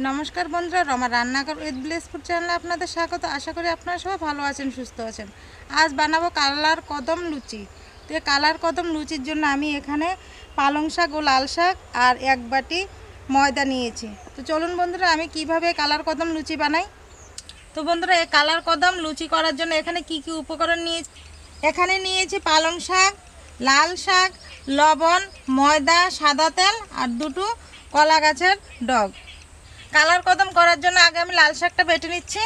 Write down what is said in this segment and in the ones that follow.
নমস্কার বন্ধুরা, রমা রান্নাঘর উইথ ব্লেস ফুড চ্যানেলে আপনাদের স্বাগত। আশা করি আপনারা সবাই ভালো আছেন, সুস্থ আছেন। আজ বানাবো কালার কদম লুচি। তো কালার কদম লুচির জন্য আমি এখানে পালং শাক ও লাল শাক আর এক বাটি ময়দা নিয়েছি। তো চলুন বন্ধুরা, আমি কিভাবে কালার কদম লুচি বানাই। তো বন্ধুরা, এই কালার কদম লুচি করার জন্য এখানে কি কি উপকরণ নিয়েছি। এখানে নিয়েছি পালং শাক, লাল শাক, লবণ, ময়দা, সাদা তেল আর দুটো কলা গাছের ডগ। কালার কদম করার জন্য আগে আমি লাল শাকটা বেটে নিচ্ছি।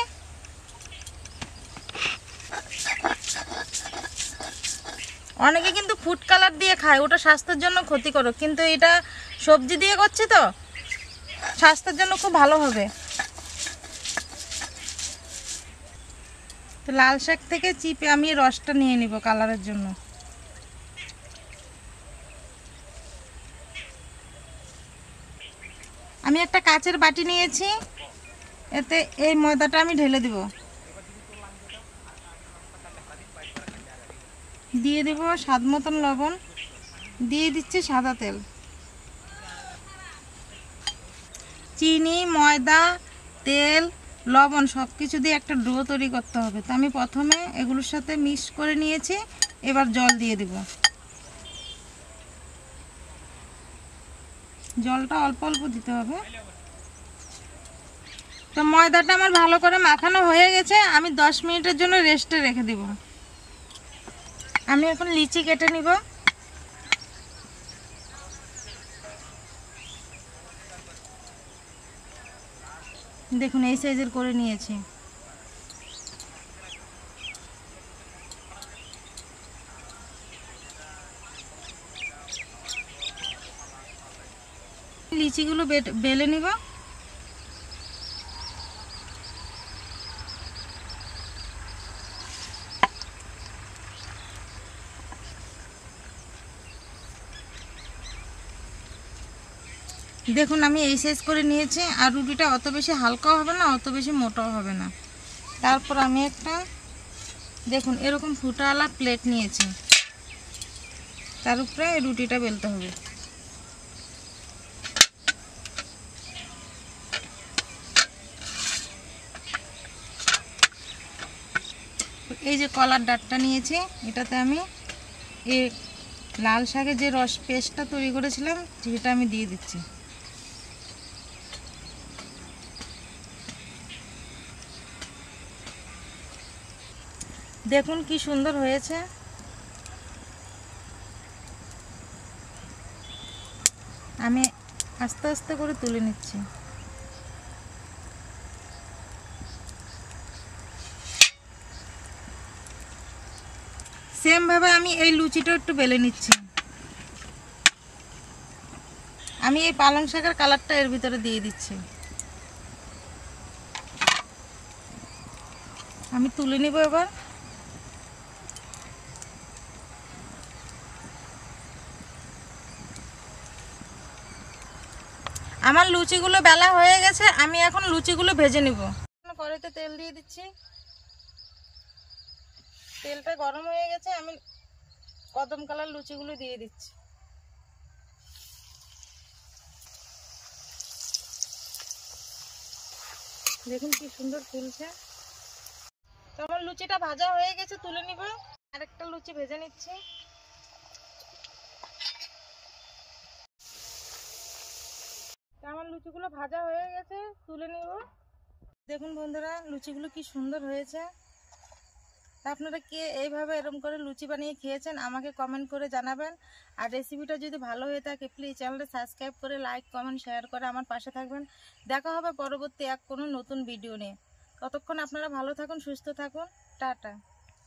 অনেকে কিন্তু ফুড কালার দিয়ে খায়, ওটা স্বাস্থ্যের জন্য ক্ষতিকারক, কিন্তু এটা সবজি দিয়ে করছি তো স্বাস্থ্যের জন্য খুব ভালো হবে। তো লাল শাক থেকে চিপে আমি রসটা নিয়ে নিব কালারের জন্য। আমি একটা কাচের বাটি নিয়েছি, এতে এই ময়দাটা আমি ঢেলে দিব। দিয়ে দেব স্বাদ মতন লবণ, দিয়ে দিচ্ছি সাদা তেল, চিনি, ময়দা, তেল, লবণ সব কিছু দিয়ে একটা ডো তৈরি করতে হবে। তো আমি প্রথমে এগুলোর সাথে মিক্স করে নিয়েছি, এবার জল দিয়ে দেব। জলটা অল্প অল্প দিতে হবে। তো ময়দাটা আমার ভালো করে মাখানো হয়ে গেছে, আমি 10 মিনিটের জন্য রেস্টে রেখে দেব। আমি এখন লিচি কেটে নিব। দেখুন এই সাইজের করে নিয়েছি। লিচিগুলো বেলে নিব। দেখুন আমি এই সাইজ করে নিয়েছি, আর রুটিটা অত বেশি হালকাও হবে না, অত বেশি মোটাও হবে না। তারপর আমি একটা দেখুন এরকম ফুটাওয়ালা প্লেট নিয়েছি, তার উপরে রুটিটা বেলতে হবে। এই যে কলার ডাঁটটা নিয়েছি, এটাতে আমি এই লাল শাকের যে রস পেস্টটা তৈরি করেছিলাম সেটা আমি দিয়ে দিচ্ছি। দেখুন কি সুন্দর হয়েছে। আমি আস্তে আস্তে করে তুলে নিচ্ছি। সেম ভাবে আমি এই লুচিটা একটু বেলে নিচ্ছি। আমি এই পালং শাকের কালারটা এর ভিতরে দিয়ে দিচ্ছি। আমি তুলে নিব এবার। আমার লুচিগুলো বেলা হয়ে গেছে, আমি এখন লুচিগুলো ভেজে নিব। কড়াইতে তেল দিয়ে দিচ্ছি। তেলটা গরম হয়ে গেছে, আমি কদম কালার লুচিগুলো দিয়ে দিচ্ছি। দেখুন কি সুন্দর ফুলছে। তো আমার লুচিটা ভাজা হয়ে গেছে, তুলে নিব। আরেকটা লুচি ভেজে নিচ্ছি। তো আমার লুচিগুলো ভাজা হয়ে গেছে, তুলে নিব। দেখুন বন্ধুরা, লুচিগুলো কি সুন্দর হয়েছে। আপনারা কে এইভাবে এরকম করে লুচি বানিয়ে খেয়েছেন আমাকে কমেন্ট করে জানাবেন। আর রেসিপিটা যদি ভালো হয়ে থাকে প্লিজ চ্যানেলটা সাবস্ক্রাইব করে লাইক কমেন্ট শেয়ার করে আমার পাশে থাকবেন। দেখা হবে পরবর্তী কোনো নতুন ভিডিও নিয়ে। ততক্ষণ আপনারা ভালো থাকুন, সুস্থ থাকুন। টাটা।